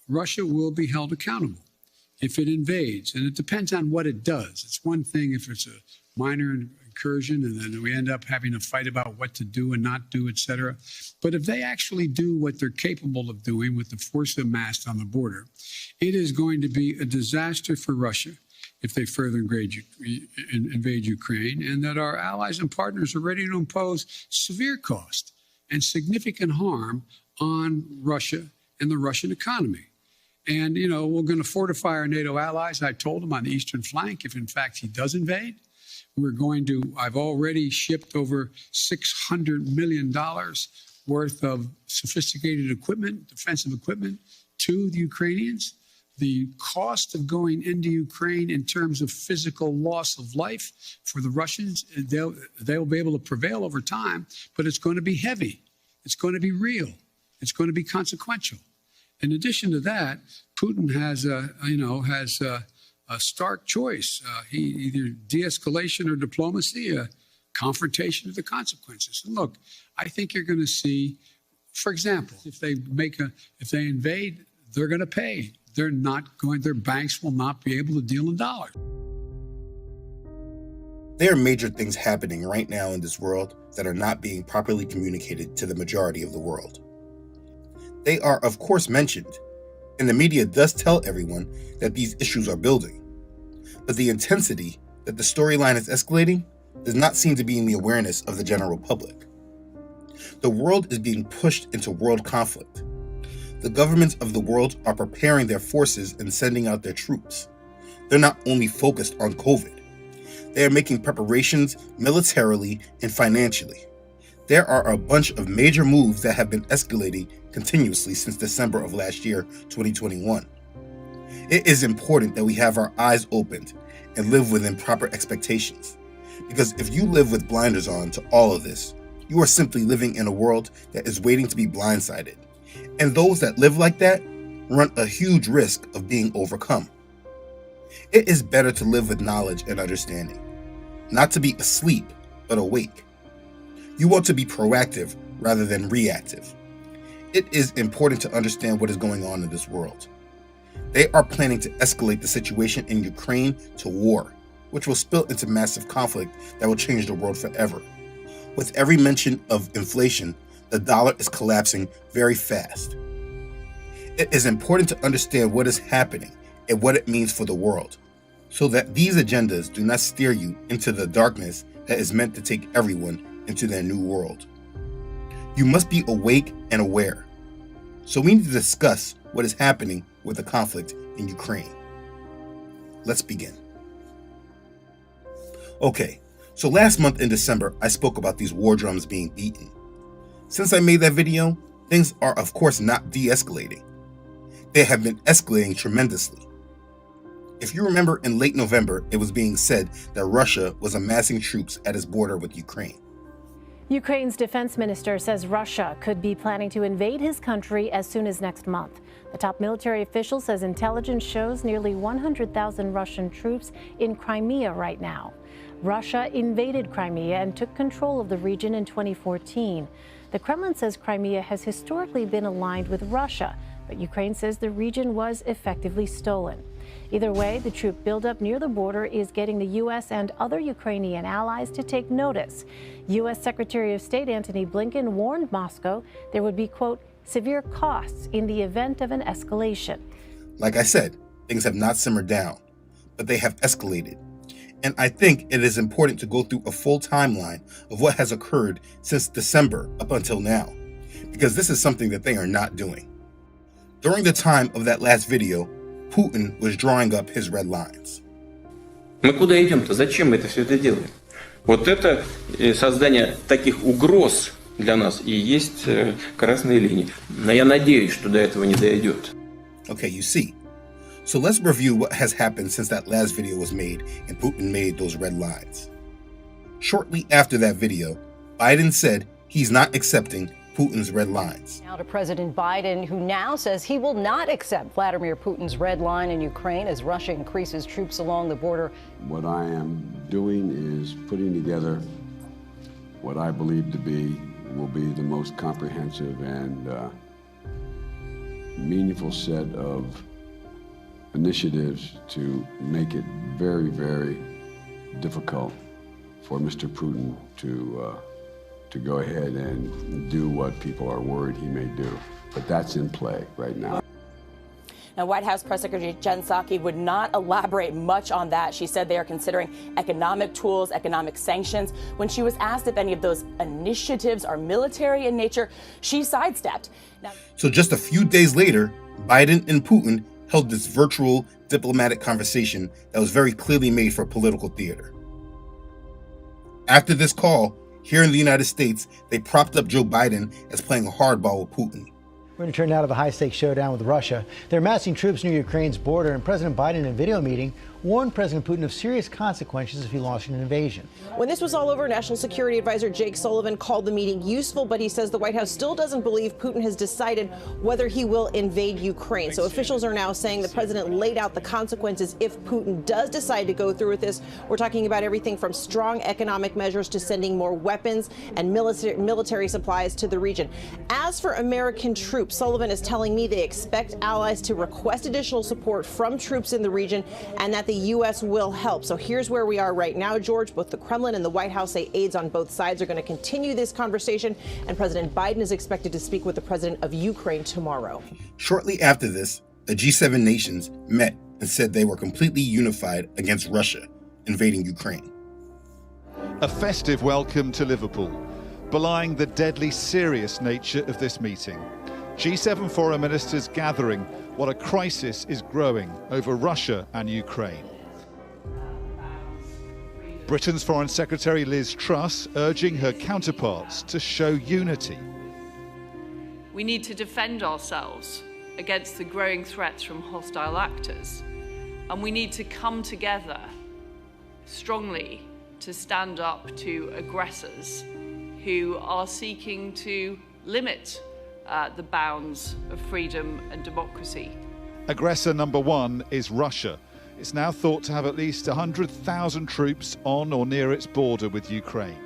Russia will be held accountable if it invades. And it depends on what it does. It's one thing if it's a minor incursion and then we end up having a fight about what to do and not do, et cetera. But if they actually do what they're capable of doing with the force amassed on the border, it is going to be a disaster for Russia if they further invade Ukraine, and that our allies and partners are ready to impose severe cost and significant harm on Russia and the Russian economy. And, you know, we're going to fortify our NATO allies. I told them on the eastern flank, if in fact he does invade, I've already shipped over $600 million worth of sophisticated equipment, defensive equipment, to the Ukrainians. The cost of going into Ukraine in terms of physical loss of life for the Russians, they'll be able to prevail over time, but it's going to be heavy. It's going to be real. It's going to be consequential. In addition to that, Putin has a stark choice. Either de-escalation or diplomacy, a confrontation of the consequences. And look, I think you're going to see, for example, if they invade, they're going to pay. Their banks will not be able to deal in dollars. There are major things happening right now in this world that are not being properly communicated to the majority of the world. They are, of course, mentioned, and the media does tell everyone that these issues are building. But the intensity that the storyline is escalating does not seem to be in the awareness of the general public. The world is being pushed into world conflict. The governments of the world are preparing their forces and sending out their troops. They're not only focused on COVID. They are making preparations militarily and financially. There are a bunch of major moves that have been escalating continuously since December of last year, 2021. It is important that we have our eyes opened and live within proper expectations. Because if you live with blinders on to all of this, you are simply living in a world that is waiting to be blindsided. And those that live like that run a huge risk of being overcome. It is better to live with knowledge and understanding, not to be asleep, but awake. You want to be proactive rather than reactive. It is important to understand what is going on in this world. They are planning to escalate the situation in Ukraine to war, which will spill into massive conflict that will change the world forever. With every mention of inflation, the dollar is collapsing very fast. It is important to understand what is happening and what it means for the world, so that these agendas do not steer you into the darkness that is meant to take everyone into their new world. You must be awake and aware. So we need to discuss what is happening with the conflict in Ukraine. Let's begin. Okay, so last month in December, I spoke about these war drums being beaten. Since I made that video, things are of course not de-escalating. They have been escalating tremendously. If you remember, in late November, it was being said that Russia was amassing troops at its border with Ukraine. Ukraine's defense minister says Russia could be planning to invade his country as soon as next month. The top military official says intelligence shows nearly 100,000 Russian troops in Crimea right now. Russia invaded Crimea and took control of the region in 2014. The Kremlin says Crimea has historically been aligned with Russia, but Ukraine says the region was effectively stolen. Either way, the troop buildup near the border is getting the U.S. and other Ukrainian allies to take notice. U.S. Secretary of State Antony Blinken warned Moscow there would be, quote, severe costs in the event of an escalation. Like I said, things have not simmered down, but they have escalated. And I think it is important to go through a full timeline of what has occurred since December up until now, because this is something that they are not doing. During the time of that last video, Putin was drawing up his red lines. Мы куда идем-то? Зачем мы все это делаем? Вот это создание таких угроз для нас и есть красные линии. Но я надеюсь, что до этого не дойдет. Okay, you see. So let's review what has happened since that last video was made and Putin made those red lines. Shortly after that video, Biden said he's not accepting Putin's red lines. Now to President Biden, who now says he will not accept Vladimir Putin's red line in Ukraine as Russia increases troops along the border. What I am doing is putting together what I believe to be will be the most comprehensive and meaningful set of initiatives to make it very, very difficult for Mr. Putin to go ahead and do what people are worried he may do. But that's in play right now. Now, White House Press Secretary Jen Psaki would not elaborate much on that. She said they are considering economic tools, economic sanctions. When she was asked if any of those initiatives are military in nature, she sidestepped. Now, So just a few days later, Biden and Putin held this virtual diplomatic conversation that was very clearly made for political theater. After this call, here in the United States, they propped up Joe Biden as playing hardball with Putin. We're going to turn now to the high-stakes showdown with Russia. They're massing troops near Ukraine's border, and President Biden, in a video meeting, warned President Putin of serious consequences if he launched an invasion. When this was all over, National Security Advisor Jake Sullivan called the meeting useful, but he says the White House still doesn't believe Putin has decided whether he will invade Ukraine. So officials are now saying the president laid out the consequences if Putin does decide to go through with this. We're talking about everything from strong economic measures to sending more weapons and military supplies to the region. As for American troops, Sullivan is telling me they expect allies to request additional support from troops in the region and that the U.S. will help. So here's where we are right now, George. Both the Kremlin and the White House say aides on both sides are going to continue this conversation, and President Biden is expected to speak with the president of Ukraine tomorrow. Shortly after this, the G7 nations met and said they were completely unified against Russia invading Ukraine. A festive welcome to Liverpool, belying the deadly serious nature of this meeting. G7 foreign ministers gathering while a crisis is growing over Russia and Ukraine. Britain's Foreign Secretary Liz Truss urging her counterparts to show unity. We need to defend ourselves against the growing threats from hostile actors, and we need to come together strongly to stand up to aggressors who are seeking to limit the bounds of freedom and democracy. Aggressor number one is Russia. It's now thought to have at least 100,000 troops on or near its border with Ukraine.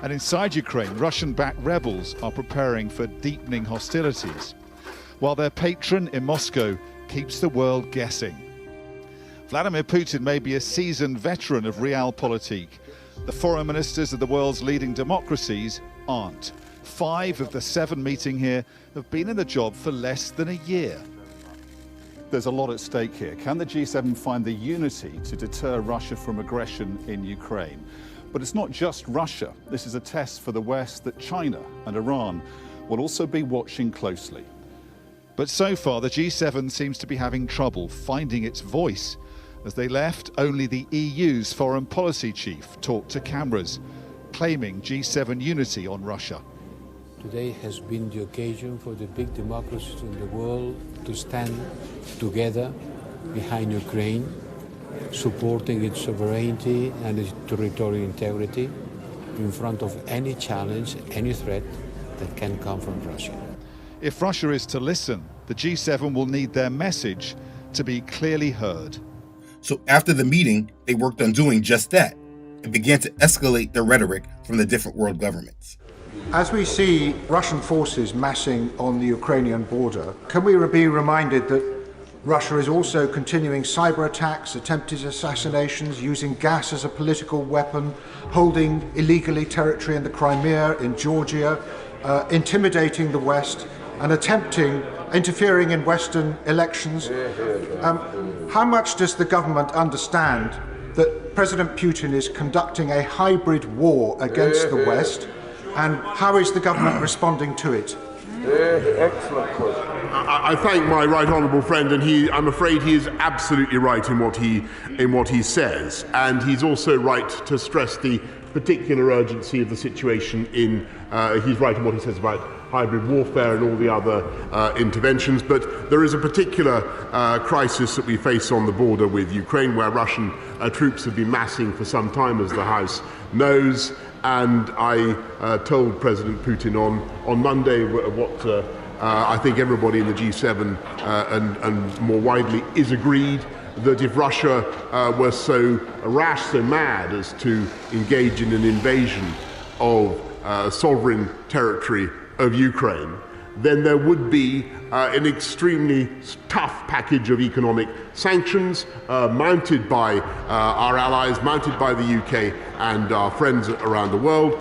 And inside Ukraine, Russian-backed rebels are preparing for deepening hostilities, while their patron in Moscow keeps the world guessing. Vladimir Putin may be a seasoned veteran of realpolitik. The foreign ministers of the world's leading democracies aren't. 5 of the 7 meeting here have been in the job for less than a year. There's a lot at stake here. Can the G7 find the unity to deter Russia from aggression in Ukraine? But it's not just Russia. This is a test for the West that China and Iran will also be watching closely. But so far, the G7 seems to be having trouble finding its voice. As they left, only the EU's foreign policy chief talked to cameras, claiming G7 unity on Russia. Today has been the occasion for the big democracies in the world to stand together behind Ukraine, supporting its sovereignty and its territorial integrity in front of any challenge, any threat that can come from Russia. If Russia is to listen, the G7 will need their message to be clearly heard. So after the meeting, they worked on doing just that and began to escalate their rhetoric from the different world governments. As we see Russian forces massing on the Ukrainian border, can we be reminded that Russia is also continuing cyber attacks, attempted assassinations, using gas as a political weapon, holding illegally territory in the Crimea, in Georgia, intimidating the West, and interfering in Western elections? How much does the government understand that President Putin is conducting a hybrid war against the West? And how is the government responding to it? Excellent question. I thank my right honourable friend, and I'm afraid he is absolutely right in what he says, and he's also right to stress the particular urgency of the situation. He's right in what he says about hybrid warfare and all the other interventions, but there is a particular crisis that we face on the border with Ukraine, where Russian troops have been massing for some time, as the House knows. And I told President Putin on Monday what I think everybody in the G7 and more widely is agreed, that if Russia were so rash, so mad as to engage in an invasion of sovereign territory of Ukraine, then there would be an extremely tough package of economic sanctions mounted by our allies, mounted by the UK and our friends around the world.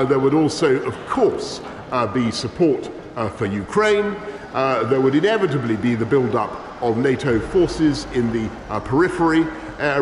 There would also, of course, be support for Ukraine. There would inevitably be the build-up of NATO forces in the periphery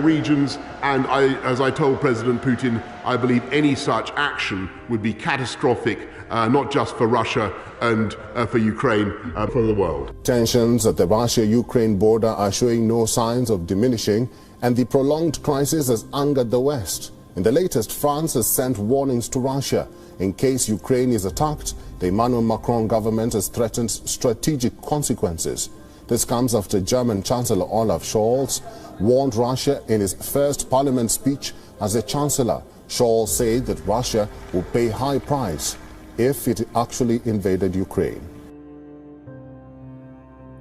regions, and as I told President Putin, I believe any such action would be catastrophic, not just for Russia and for Ukraine, for the world. Tensions at the Russia-Ukraine border are showing no signs of diminishing, and the prolonged crisis has angered the West. In the latest, France has sent warnings to Russia. In case Ukraine is attacked, the Emmanuel Macron government has threatened strategic consequences. This comes after German Chancellor Olaf Scholz warned Russia in his first parliament speech as a chancellor. Scholz said that Russia will pay high price if it actually invaded Ukraine.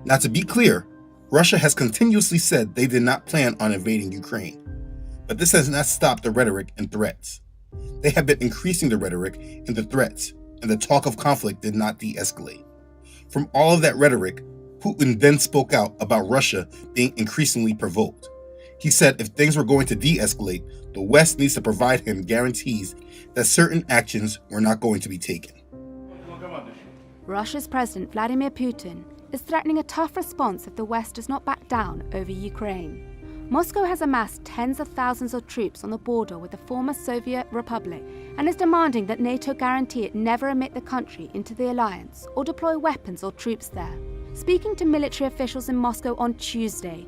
Now, to be clear, Russia has continuously said they did not plan on invading Ukraine. But this has not stopped the rhetoric and threats. They have been increasing the rhetoric and the threats, and the talk of conflict did not de-escalate. From all of that rhetoric, Putin then spoke out about Russia being increasingly provoked. He said if things were going to de-escalate, the West needs to provide him guarantees that certain actions were not going to be taken. Russia's President Vladimir Putin is threatening a tough response if the West does not back down over Ukraine. Moscow has amassed tens of thousands of troops on the border with the former Soviet Republic and is demanding that NATO guarantee it never admit the country into the alliance or deploy weapons or troops there. Speaking to military officials in Moscow on Tuesday,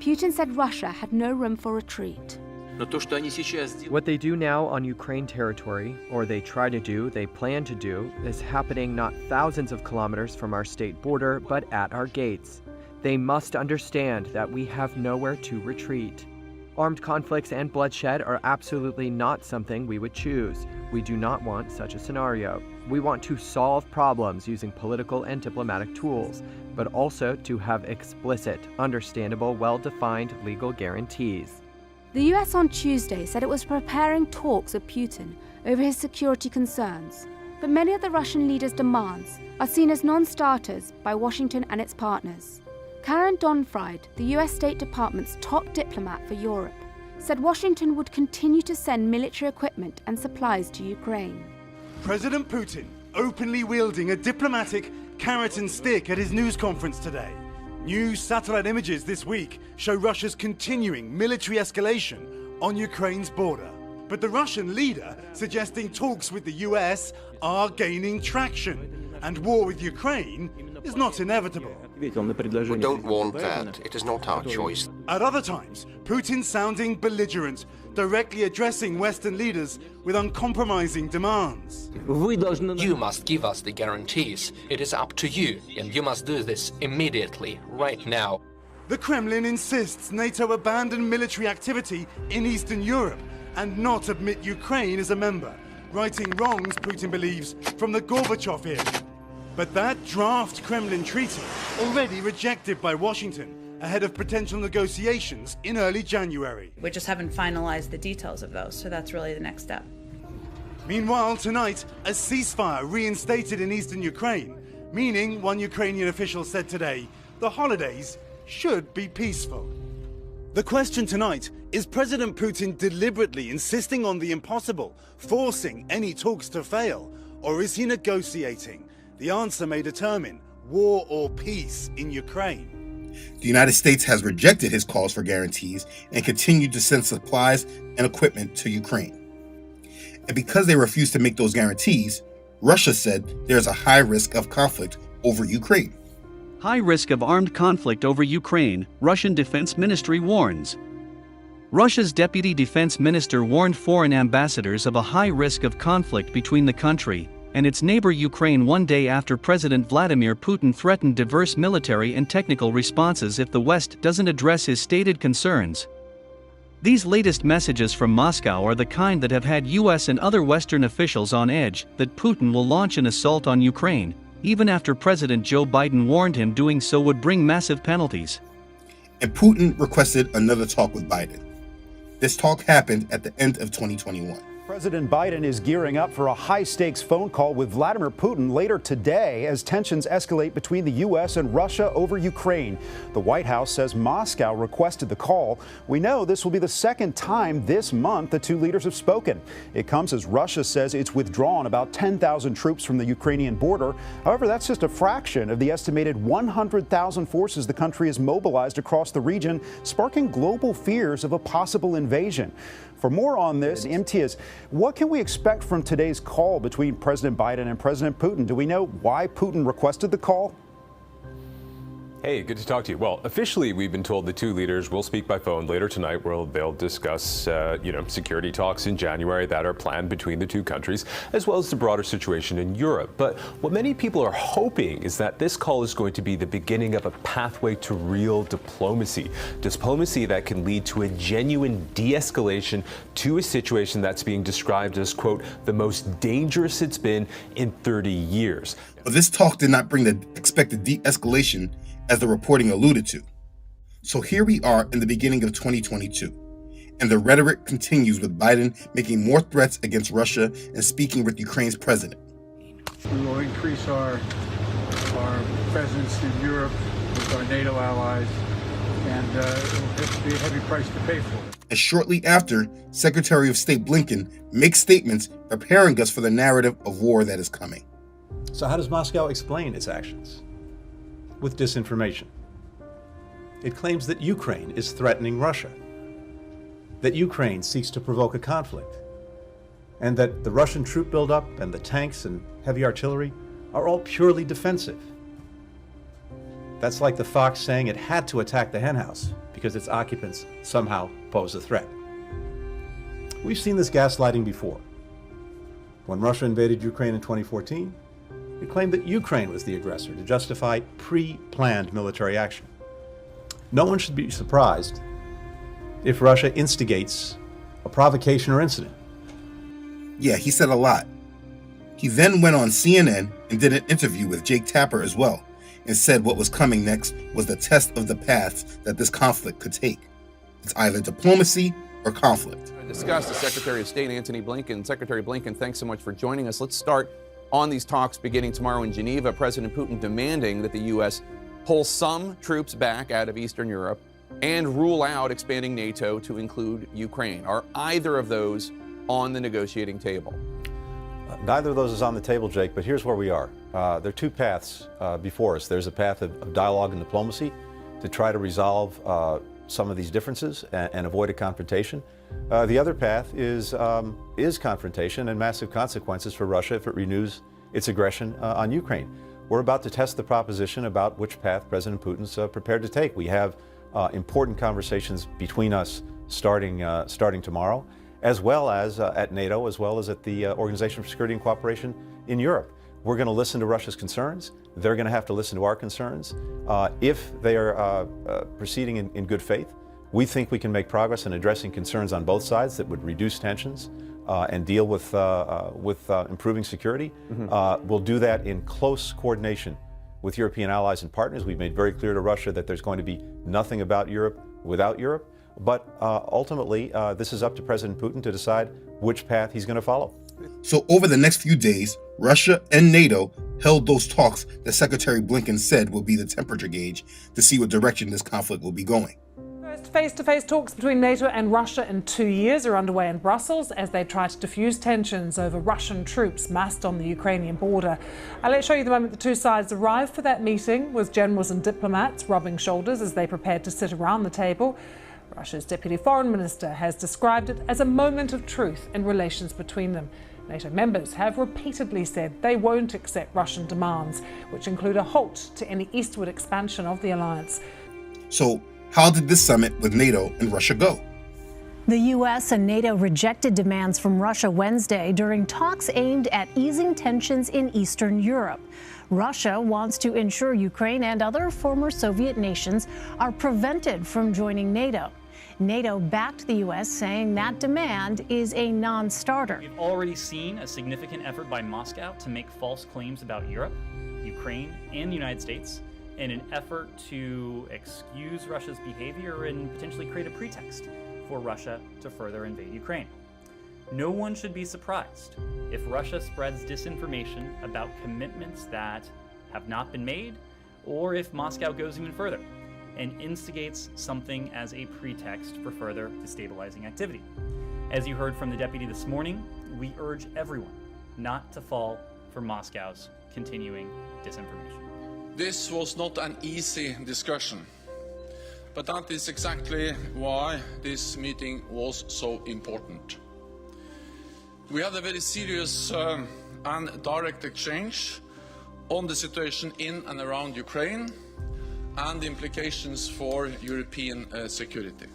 Putin said Russia had no room for retreat. What they do now on Ukraine territory, or they try to do, they plan to do, is happening not thousands of kilometers from our state border, but at our gates. They must understand that we have nowhere to retreat. Armed conflicts and bloodshed are absolutely not something we would choose. We do not want such a scenario. We want to solve problems using political and diplomatic tools, but also to have explicit, understandable, well-defined legal guarantees. The US on Tuesday said it was preparing talks with Putin over his security concerns, but many of the Russian leader's demands are seen as non-starters by Washington and its partners. Karen Donfried, the US State Department's top diplomat for Europe, said Washington would continue to send military equipment and supplies to Ukraine. President Putin openly wielding a diplomatic carrot and stick at his news conference today. New satellite images this week show Russia's continuing military escalation on Ukraine's border. But the Russian leader suggesting talks with the US are gaining traction, and war with Ukraine is not inevitable. We don't want that. It is not our choice. At other times, Putin sounding belligerent, directly addressing Western leaders with uncompromising demands. You must give us the guarantees. It is up to you, and you must do this immediately, right now. The Kremlin insists NATO abandon military activity in Eastern Europe and not admit Ukraine as a member, righting wrongs, Putin believes, from the Gorbachev era. But that draft Kremlin treaty already rejected by Washington ahead of potential negotiations in early January. We just haven't finalized the details of those, so that's really the next step. Meanwhile, tonight, a ceasefire reinstated in eastern Ukraine, meaning, one Ukrainian official said today, the holidays should be peaceful. The question tonight, is President Putin deliberately insisting on the impossible, forcing any talks to fail, or is he negotiating? The answer may determine war or peace in Ukraine. The United States has rejected his calls for guarantees and continued to send supplies and equipment to Ukraine. And because they refused to make those guarantees, Russia said there's a high risk of conflict over Ukraine. High risk of armed conflict over Ukraine, Russian Defense Ministry warns. Russia's Deputy Defense Minister warned foreign ambassadors of a high risk of conflict between the country and its neighbor Ukraine one day after President Vladimir Putin threatened diverse military and technical responses if the West doesn't address his stated concerns. These latest messages from Moscow are the kind that have had US and other Western officials on edge that Putin will launch an assault on Ukraine, even after President Joe Biden warned him doing so would bring massive penalties. And Putin requested another talk with Biden. This talk happened at the end of 2021. President Biden is gearing up for a high-stakes phone call with Vladimir Putin later today as tensions escalate between the U.S. and Russia over Ukraine. The White House says Moscow requested the call. We know this will be the second time this month the two leaders have spoken. It comes as Russia says it's withdrawn about 10,000 troops from the Ukrainian border. However, that's just a fraction of the estimated 100,000 forces the country has mobilized across the region, sparking global fears of a possible invasion. For more on this, Imtiaz, what can we expect from today's call between President Biden and President Putin? Do we know why Putin requested the call? Hey, good to talk to you. Well, officially, we've been told the two leaders will speak by phone later tonight, where they'll discuss, security talks in January that are planned between the two countries, as well as the broader situation in Europe. But what many people are hoping is that this call is going to be the beginning of a pathway to real diplomacy that can lead to a genuine de-escalation to a situation that's being described as, quote, the most dangerous it's been in 30 years. But this talk did not bring the expected de-escalation as the reporting alluded to. So here we are in the beginning of 2022, and the rhetoric continues with Biden making more threats against Russia and speaking with Ukraine's president. We will increase our presence in Europe with our NATO allies, and it will have to be a heavy price to pay for it. And shortly after, Secretary of State Blinken makes statements preparing us for the narrative of war that is coming. So how does Moscow explain its actions? With disinformation. It claims that Ukraine is threatening Russia, that Ukraine seeks to provoke a conflict, and that the Russian troop buildup and the tanks and heavy artillery are all purely defensive. That's like the fox saying it had to attack the henhouse because its occupants somehow pose a threat. We've seen this gaslighting before. When Russia invaded Ukraine in 2014, it claimed that Ukraine was the aggressor to justify pre-planned military action. No one should be surprised if Russia instigates a provocation or incident. Yeah, he said a lot. He then went on CNN and did an interview with Jake Tapper as well, and said what was coming next was the test of the paths that this conflict could take. It's either diplomacy or conflict. To discuss the Secretary of State, Antony Blinken. Secretary Blinken, thanks so much for joining us. Let's start on these talks beginning tomorrow in Geneva. President Putin demanding that the U.S. pull some troops back out of Eastern Europe and rule out expanding NATO to include Ukraine. Are either of those on the negotiating table? Neither of those is on the table, Jake, but here's where we are. There are two paths before us. There's a path of dialogue and diplomacy to try to resolve some of these differences and avoid a confrontation. The other path is confrontation and massive consequences for Russia if it renews its aggression on Ukraine. We're about to test the proposition about which path President Putin's prepared to take. We have important conversations between us starting tomorrow, as well as at NATO, as well as at the Organization for Security and Cooperation in Europe. We're going to listen to Russia's concerns. They're going to have to listen to our concerns. If they are proceeding in good faith, we think we can make progress in addressing concerns on both sides that would reduce tensions and deal with improving security. We'll do that in close coordination with European allies and partners. We've made very clear to Russia that there's going to be nothing about Europe without Europe. But ultimately, this is up to President Putin to decide which path he's going to follow. So over the next few days, Russia and NATO held those talks that Secretary Blinken said will be the temperature gauge to see what direction this conflict will be going. First face-to-face talks between NATO and Russia in 2 years are underway in Brussels as they try to diffuse tensions over Russian troops massed on the Ukrainian border. Let's show you the moment the two sides arrived for that meeting, with generals and diplomats rubbing shoulders as they prepared to sit around the table. Russia's Deputy Foreign Minister has described it as a moment of truth in relations between them. NATO members have repeatedly said they won't accept Russian demands, which include a halt to any eastward expansion of the alliance. So, how did this summit with NATO and Russia go? The U.S. and NATO rejected demands from Russia Wednesday during talks aimed at easing tensions in Eastern Europe. Russia wants to ensure Ukraine and other former Soviet nations are prevented from joining NATO. NATO backed the U.S., saying that demand is a non-starter. We've already seen a significant effort by Moscow to make false claims about Europe, Ukraine, and the United States in an effort to excuse Russia's behavior and potentially create a pretext for Russia to further invade Ukraine. No one should be surprised if Russia spreads disinformation about commitments that have not been made, or if Moscow goes even further and instigates something as a pretext for further destabilizing activity. As you heard from the deputy this morning, we urge everyone not to fall for Moscow's continuing disinformation. This was not an easy discussion, but that is exactly why this meeting was so important. We had a very serious and direct exchange on the situation in and around Ukraine and the implications for European security.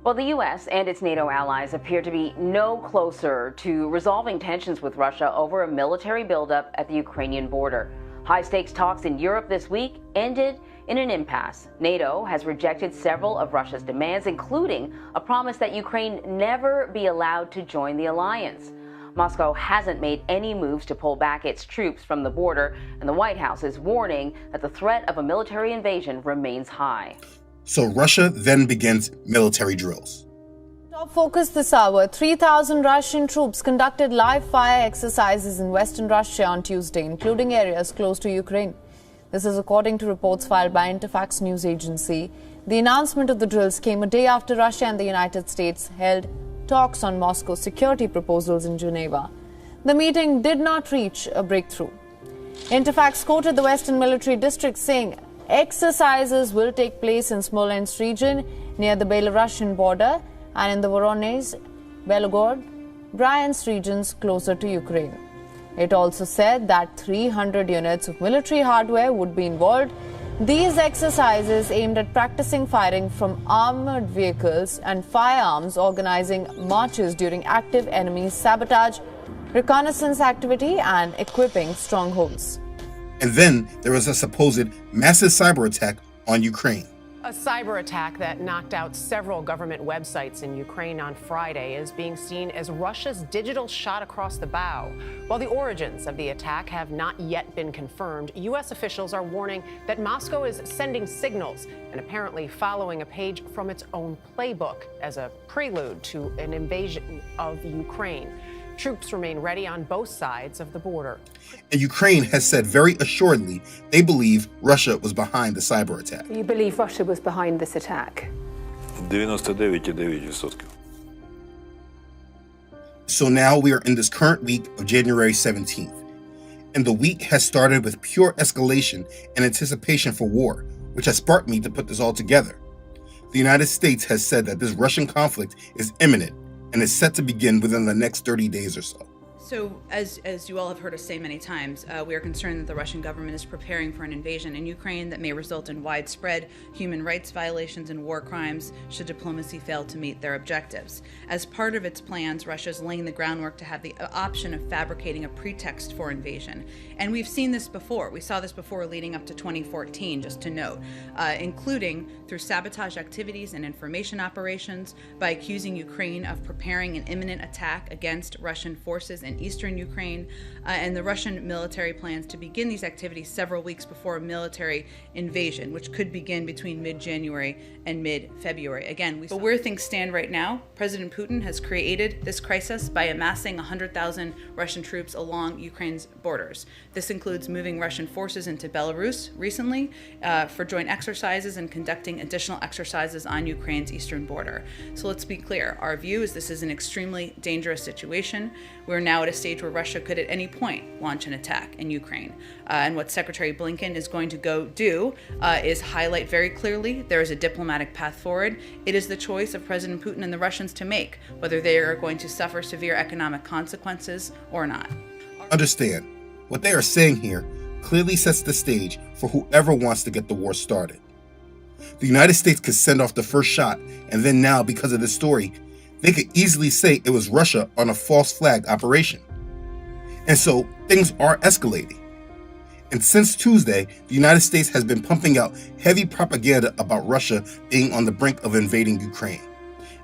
Well, the U.S. and its NATO allies appear to be no closer to resolving tensions with Russia over a military buildup at the Ukrainian border. High-stakes talks in Europe this week ended in an impasse. NATO has rejected several of Russia's demands, including a promise that Ukraine never be allowed to join the alliance. Moscow hasn't made any moves to pull back its troops from the border, and the White House is warning that the threat of a military invasion remains high. So Russia then begins military drills. Top focus this hour. 3,000 Russian troops conducted live fire exercises in western Russia on Tuesday, including areas close to Ukraine. This is according to reports filed by Interfax news agency. The announcement of the drills came a day after Russia and the United States held talks on Moscow's security proposals in Geneva. The meeting did not reach a breakthrough. Interfax quoted the Western Military District saying exercises will take place in Smolensk region near the Belarusian border and in the Voronezh, Belgorod, Bryansk regions closer to Ukraine. It also said that 300 units of military hardware would be involved. These exercises aimed at practicing firing from armored vehicles and firearms, organizing marches during active enemy sabotage, reconnaissance activity, and equipping strongholds. And then there was a supposed massive cyber attack on Ukraine. A cyber attack that knocked out several government websites in Ukraine on Friday is being seen as Russia's digital shot across the bow. While the origins of the attack have not yet been confirmed, U.S. officials are warning that Moscow is sending signals and apparently following a page from its own playbook as a prelude to an invasion of Ukraine. Troops remain ready on both sides of the border. And Ukraine has said very assuredly they believe Russia was behind the cyber attack. You believe Russia was behind this attack? 99,9%. So now we are in this current week of January 17th. And the week has started with pure escalation and anticipation for war, which has sparked me to put this all together. The United States has said that this Russian conflict is imminent and is set to begin within the next 30 days or so. So, as you all have heard us say many times, we are concerned that the Russian government is preparing for an invasion in Ukraine that may result in widespread human rights violations and war crimes should diplomacy fail to meet their objectives. As part of its plans, Russia is laying the groundwork to have the option of fabricating a pretext for invasion. And we've seen this before. We saw this before leading up to 2014, just to note, including through sabotage activities and information operations, by accusing Ukraine of preparing an imminent attack against Russian forces in eastern Ukraine, and the Russian military plans to begin these activities several weeks before a military invasion, which could begin between mid-January and mid-February. Again, but where things stand right now, President Putin has created this crisis by amassing 100,000 Russian troops along Ukraine's borders. This includes moving Russian forces into Belarus recently for joint exercises and conducting additional exercises on Ukraine's eastern border. So let's be clear. Our view is this is an extremely dangerous situation. We're now at a stage where Russia could at any point launch an attack in Ukraine. And what Secretary Blinken is going to go do is highlight very clearly there is a diplomatic path forward. It is the choice of President Putin and the Russians to make whether they are going to suffer severe economic consequences or not. Understand, what they are saying here clearly sets the stage for whoever wants to get the war started. The United States could send off the first shot, and then now, because of this story, they could easily say it was Russia on a false flag operation. And so things are escalating. And since Tuesday, the United States has been pumping out heavy propaganda about Russia being on the brink of invading Ukraine.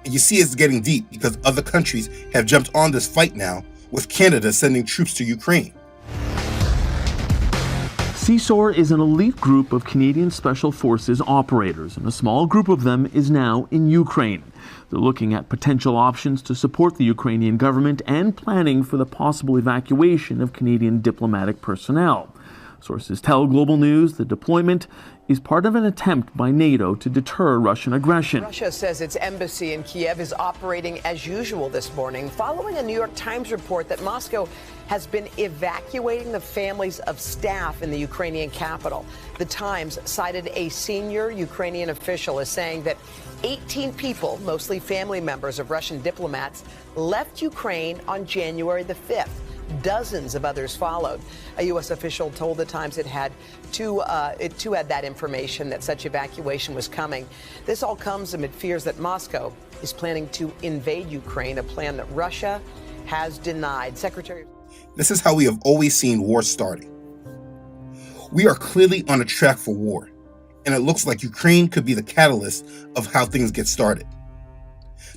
And you see it's getting deep because other countries have jumped on this fight now, with Canada sending troops to Ukraine. CSOR is an elite group of Canadian Special Forces operators, and a small group of them is now in Ukraine. They're looking at potential options to support the Ukrainian government and planning for the possible evacuation of Canadian diplomatic personnel. Sources tell Global News the deployment is part of an attempt by NATO to deter Russian aggression. Russia says its embassy in Kiev is operating as usual this morning, following a New York Times report that Moscow has been evacuating the families of staff in the Ukrainian capital. The Times cited a senior Ukrainian official as saying that 18 people, mostly family members of Russian diplomats, left Ukraine on January the 5th. Dozens of others followed. A U.S. official told the Times it had had that information that such evacuation was coming. This all comes amid fears that Moscow is planning to invade Ukraine, a plan that Russia has denied. This is how we have always seen war starting. We are clearly on a track for war, and it looks like Ukraine could be the catalyst of how things get started.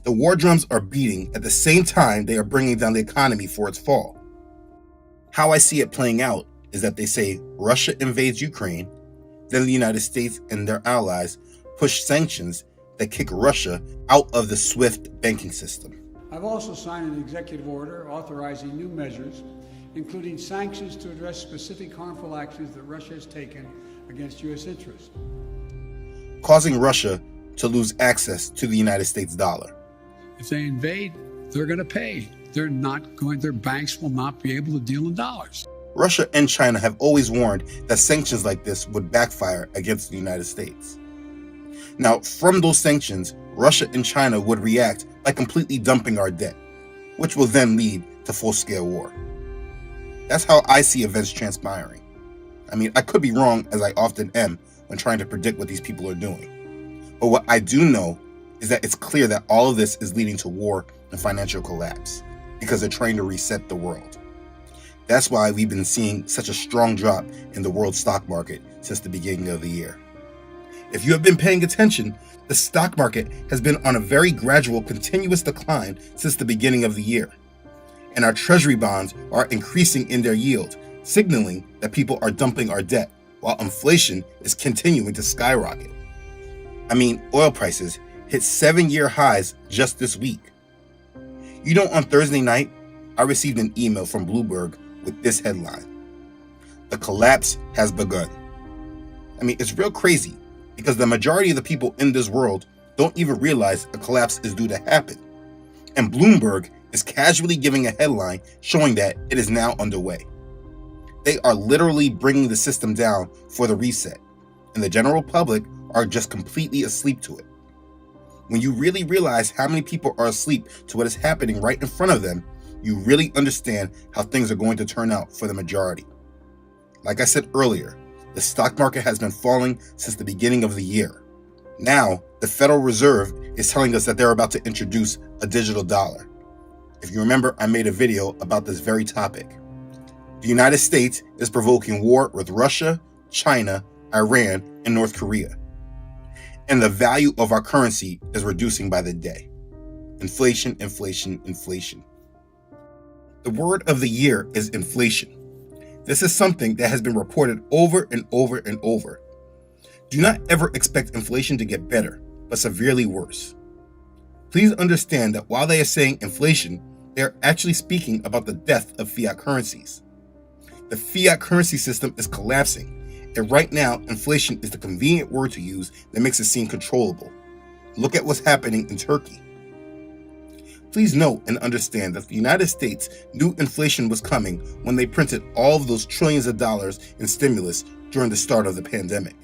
The war drums are beating at the same time they are bringing down the economy for its fall. How I see it playing out is that they say Russia invades Ukraine, then the United States and their allies push sanctions that kick Russia out of the SWIFT banking system. I've also signed an executive order authorizing new measures, including sanctions to address specific harmful actions that Russia has taken against U.S. interests, causing Russia to lose access to the United States dollar. If they invade, they're going to pay. Their banks will not be able to deal in dollars. Russia and China have always warned that sanctions like this would backfire against the United States. Now, from those sanctions, Russia and China would react by completely dumping our debt, which will then lead to full-scale war. That's how I see events transpiring. I mean, I could be wrong, as I often am, when trying to predict what these people are doing. But what I do know is that it's clear that all of this is leading to war and financial collapse, because they're trying to reset the world. That's why we've been seeing such a strong drop in the world stock market since the beginning of the year. If you have been paying attention, the stock market has been on a very gradual, continuous decline since the beginning of the year. And our treasury bonds are increasing in their yield, signaling that people are dumping our debt, while inflation is continuing to skyrocket. I mean, oil prices hit 7-year highs just this week. You know, on Thursday night, I received an email from Bloomberg with this headline: "The collapse has begun." I mean, it's real crazy, because the majority of the people in this world don't even realize a collapse is due to happen. And Bloomberg is casually giving a headline showing that it is now underway. They are literally bringing the system down for the reset, and the general public are just completely asleep to it. When you really realize how many people are asleep to what is happening right in front of them, you really understand how things are going to turn out for the majority. Like I said earlier, the stock market has been falling since the beginning of the year. Now, the Federal Reserve is telling us that they're about to introduce a digital dollar. If you remember, I made a video about this very topic. The United States is provoking war with Russia, China, Iran, and North Korea. And the value of our currency is reducing by the day. Inflation, inflation, inflation. The word of the year is inflation. This is something that has been reported over and over and over. Do not ever expect inflation to get better, but severely worse. Please understand that while they are saying inflation, they are actually speaking about the death of fiat currencies. The fiat currency system is collapsing. And right now, inflation is the convenient word to use that makes it seem controllable. Look at what's happening in Turkey. Please note and understand that the United States knew inflation was coming when they printed all of those trillions of dollars in stimulus during the start of the pandemic.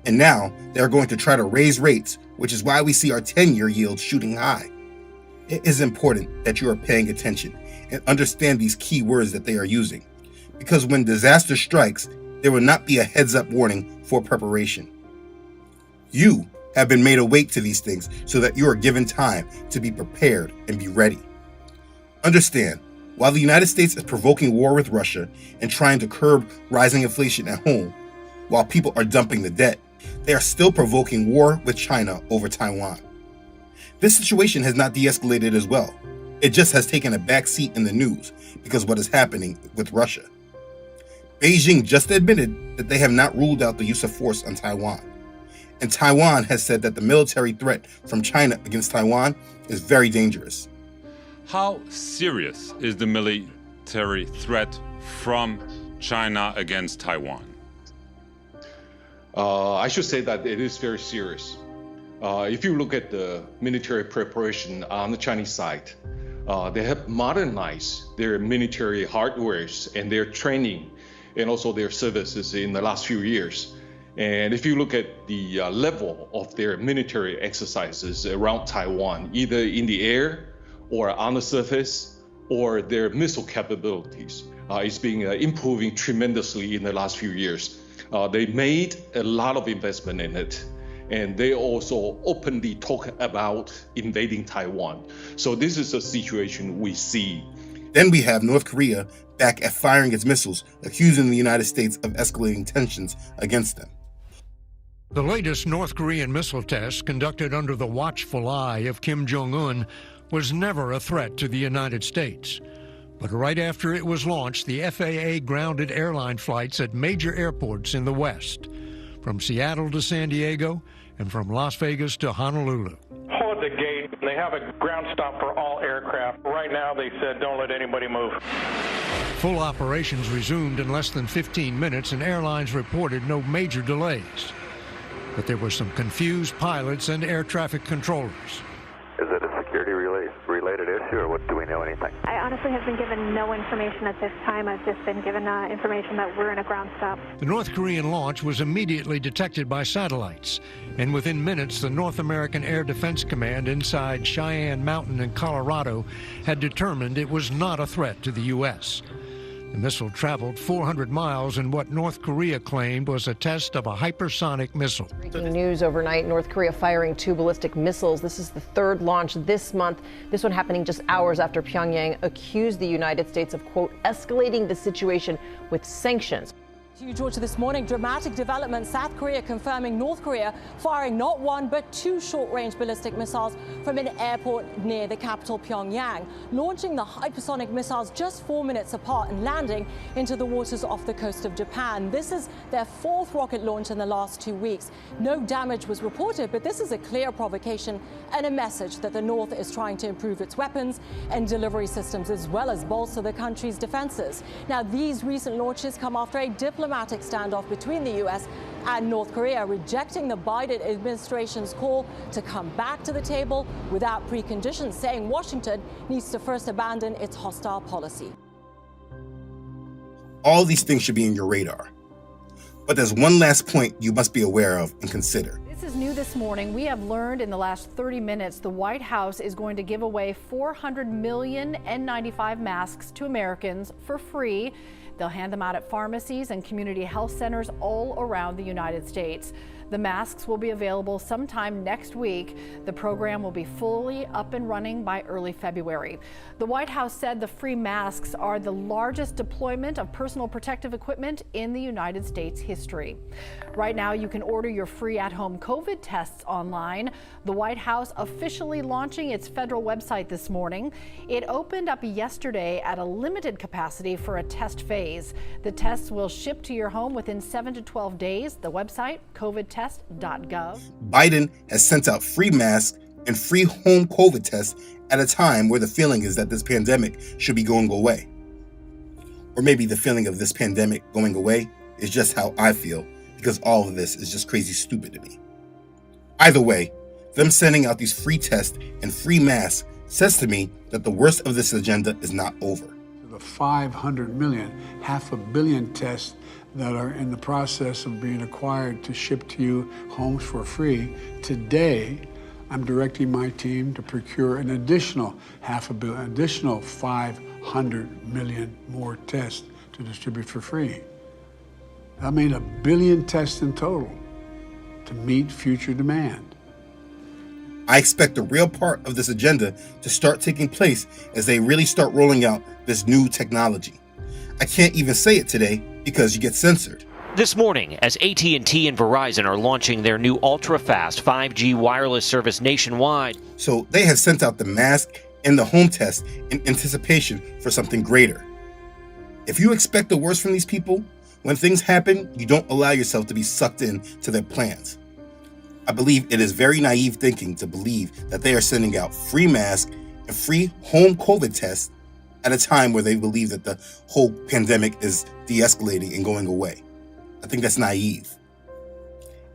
And now they are going to try to raise rates, which is why we see our 10-year yield shooting high. It is important that you are paying attention and understand these key words that they are using, because when disaster strikes, there will not be a heads-up warning for preparation. You have been made awake to these things so that you are given time to be prepared and be ready. Understand, while the United States is provoking war with Russia and trying to curb rising inflation at home, while people are dumping the debt, they are still provoking war with China over Taiwan. This situation has not de-escalated as well. It just has taken a back seat in the news because of what is happening with Russia. Beijing just admitted that they have not ruled out the use of force on Taiwan. And Taiwan has said that the military threat from China against Taiwan is very dangerous. How serious is the military threat from China against Taiwan? I should say that it is very serious. If you look at the military preparation on the Chinese side, they have modernized their military hardwares and their training and also their services in the last few years. And if you look at the level of their military exercises around Taiwan, either in the air or on the surface, or their missile capabilities, it's been improving tremendously in the last few years. They made a lot of investment in it, and they also openly talk about invading Taiwan. So this is a situation we see. Then we have North Korea back at firing its missiles, accusing the United States of escalating tensions against them. The latest North Korean missile test, conducted under the watchful eye of Kim Jong-un, was never a threat to the United States. But right after it was launched, the FAA grounded airline flights at major airports in the West, from Seattle to San Diego and from Las Vegas to Honolulu. Hold the gate. They have a ground stop for all aircraft. Right now, they said don't let anybody move. Full operations resumed in less than 15 minutes, and airlines reported no major delays. But there were some confused pilots and air traffic controllers. Is it a security-related issue, or what, do we know anything? I honestly have been given no information at this time. I've just been given information that we're in a ground stop. The North Korean launch was immediately detected by satellites, and within minutes, the North American Air Defense Command inside Cheyenne Mountain in Colorado had determined it was not a threat to the U.S. The missile traveled 400 miles in what North Korea claimed was a test of a hypersonic missile. Breaking news overnight, North Korea firing 2 ballistic missiles. This is the 3rd launch this month. This one happening just hours after Pyongyang accused the United States of, quote, escalating the situation with sanctions. To you, Georgia, this morning, dramatic development. South Korea confirming North Korea firing not 1 but 2 short-range ballistic missiles from an airport near the capital, Pyongyang, launching the hypersonic missiles just 4 minutes apart and landing into the waters off the coast of Japan. This is their 4th rocket launch in the last 2 weeks. No damage was reported, but this is a clear provocation and a message that the North is trying to improve its weapons and delivery systems, as well as bolster the country's defenses. Now, these recent launches come after a diplomatic standoff between the U.S. and North Korea, rejecting the Biden administration's call to come back to the table without preconditions, saying Washington needs to first abandon its hostile policy. All these things should be in your radar. But there's one last point you must be aware of and consider. This is new this morning. We have learned in the last 30 minutes the White House is going to give away 400 million N95 masks to Americans for free. They'll hand them out at pharmacies and community health centers all around the United States. The masks will be available sometime next week. The program will be fully up and running by early February. The White House said the free masks are the largest deployment of personal protective equipment in the United States history. Right now, you can order your free at-home COVID tests online. The White House officially launching its federal website this morning. It opened up yesterday at a limited capacity for a test phase. The tests will ship to your home within 7 to 12 days. The website, covidtest.gov. Biden has sent out free masks and free home COVID tests at a time where the feeling is that this pandemic should be going away. Or maybe the feeling of this pandemic going away is just how I feel, because all of this is just crazy stupid to me. Either way, them sending out these free tests and free masks says to me that the worst of this agenda is not over. The 500 million, 500 million tests that are in the process of being acquired to ship to you homes for free. Today, I'm directing my team to procure an additional 500 million, additional 500 million more tests to distribute for free. That made 1 billion tests in total to meet future demand. I expect the real part of this agenda to start taking place as they really start rolling out this new technology. I can't even say it today because you get censored. This morning, as AT&T and Verizon are launching their new ultra-fast 5G wireless service nationwide. So they have sent out the mask and the home test in anticipation for something greater. If you expect the worst from these people, When things happen, you don't allow yourself to be sucked in to their plans. I believe it is very naive thinking to believe that they are sending out free masks and free home COVID tests at a time where they believe that the whole pandemic is de-escalating and going away. I think that's naive.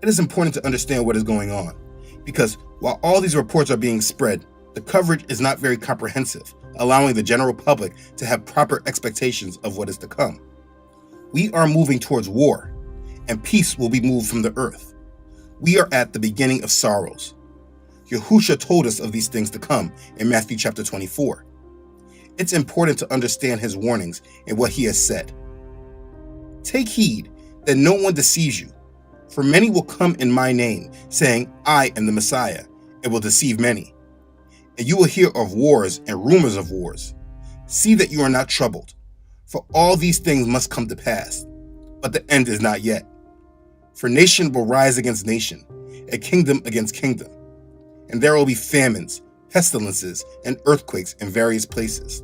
It is important to understand what is going on, because while all these reports are being spread, the coverage is not very comprehensive, allowing the general public to have proper expectations of what is to come. We are moving towards war, and peace will be moved from the earth. We are at the beginning of sorrows. Yahushua told us of these things to come in Matthew chapter 24. It's important to understand his warnings and what he has said. Take heed that no one deceives you, for many will come in my name, saying, I am the Messiah, and will deceive many. And you will hear of wars and rumors of wars. See that you are not troubled, for all these things must come to pass, but the end is not yet. For nation will rise against nation, and kingdom against kingdom, and there will be famines, pestilences, and earthquakes in various places.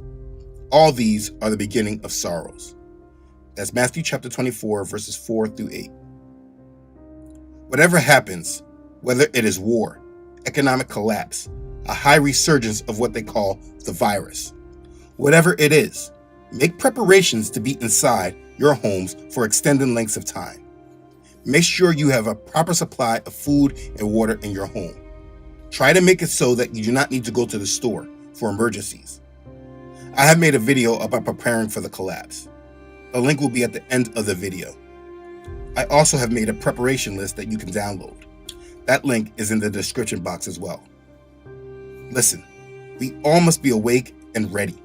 All these are the beginning of sorrows. That's Matthew chapter 24, verses 4 through 8. Whatever happens, whether it is war, economic collapse, a high resurgence of what they call the virus, whatever it is, make preparations to be inside your homes for extended lengths of time. Make sure you have a proper supply of food and water in your home. Try to make it so that you do not need to go to the store for emergencies. I have made a video about preparing for the collapse. The link will be at the end of the video. I also have made a preparation list that you can download. That link is in the description box as well. Listen, we all must be awake and ready.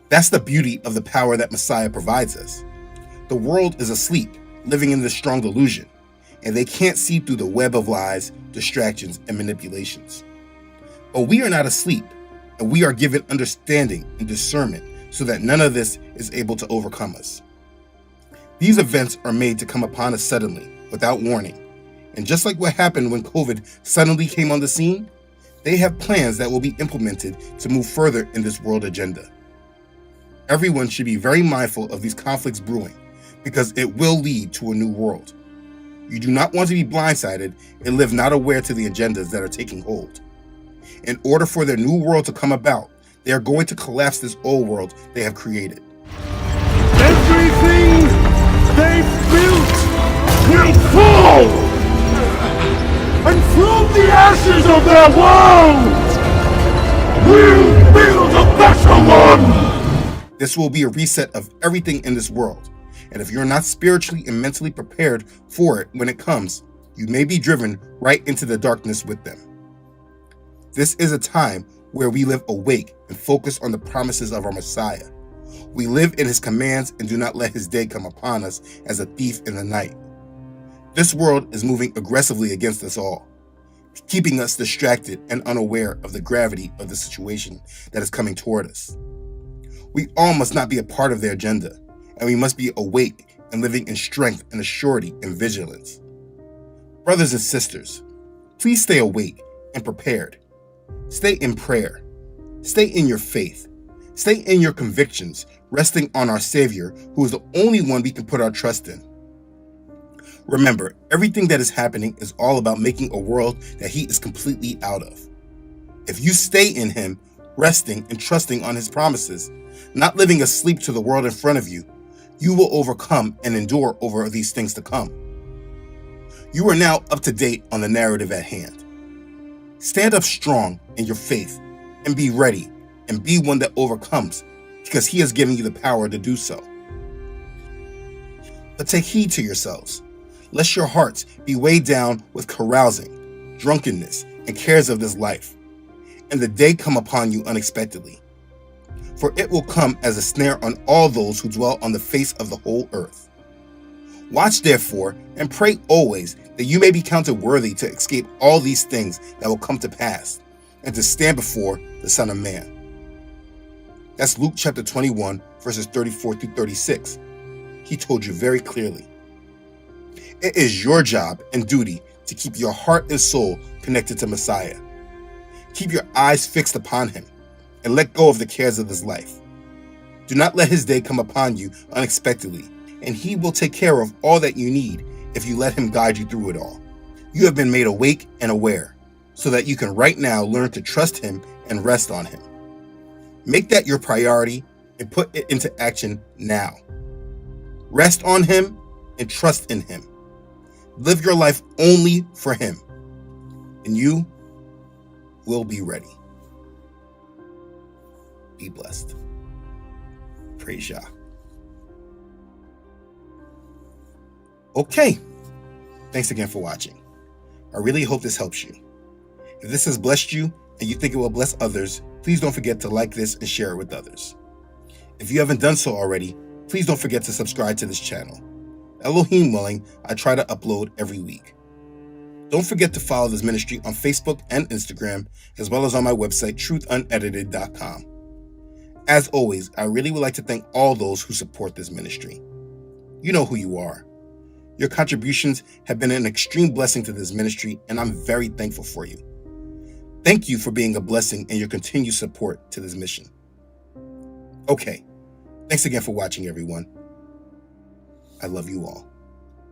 That's the beauty of the power that Messiah provides us. The world is asleep, living in this strong delusion, and they can't see through the web of lies, distractions, and manipulations. But we are not asleep, and we are given understanding and discernment so that none of this is able to overcome us. These events are made to come upon us suddenly, without warning. And just like what happened when COVID suddenly came on the scene, they have plans that will be implemented to move further in this world agenda. Everyone should be very mindful of these conflicts brewing, because it will lead to a new world. You do not want to be blindsided and live not aware to the agendas that are taking hold. In order for their new world to come about, they are going to collapse this old world they have created. Everything they built will fall! And from the ashes of their world, we'll build a better one! This will be a reset of everything in this world. And if you're not spiritually and mentally prepared for it when it comes, you may be driven right into the darkness with them. This is a time where we live awake and focus on the promises of our Messiah. We live in his commands and do not let his day come upon us as a thief in the night. This world is moving aggressively against us all, keeping us distracted and unaware of the gravity of the situation that is coming toward us. We all must not be a part of their agenda, and we must be awake and living in strength and assurity and vigilance. Brothers and sisters, please stay awake and prepared. Stay in prayer. Stay in your faith. Stay in your convictions, resting on our Savior, who is the only one we can put our trust in. Remember, everything that is happening is all about making a world that he is completely out of. If you stay in him, resting and trusting on his promises, not living asleep to the world in front of you, you will overcome and endure over these things to come. You are now up to date on the narrative at hand. Stand up strong in your faith and be ready and be one that overcomes, because he has given you the power to do so. But take heed to yourselves, lest your hearts be weighed down with carousing, drunkenness, and cares of this life, and the day come upon you unexpectedly. For it will come as a snare on all those who dwell on the face of the whole earth. Watch therefore, and pray always, that you may be counted worthy to escape all these things that will come to pass, and to stand before the Son of Man. That's Luke chapter 21, verses 34 through 36. He told you very clearly. It is your job and duty to keep your heart and soul connected to Messiah. Keep your eyes fixed upon him, and let go of the cares of this life. Do not let his day come upon you unexpectedly, and he will take care of all that you need if you let him guide you through it all. You have been made awake and aware so that you can right now learn to trust him and rest on him. Make that your priority and put it into action now. Rest on him and trust in him. Live your life only for him, and you will be ready. Be blessed. Praise Yah. Okay. Thanks again for watching. I really hope this helps you. If this has blessed you and you think it will bless others, please don't forget to like this and share it with others. If you haven't done so already, please don't forget to subscribe to this channel. Elohim willing, I try to upload every week. Don't forget to follow this ministry on Facebook and Instagram, as well as on my website, truthunedited.com. As always, I really would like to thank all those who support this ministry. You know who you are. Your contributions have been an extreme blessing to this ministry, and I'm very thankful for you. Thank you for being a blessing and your continued support to this mission. Okay, thanks again for watching, everyone. I love you all.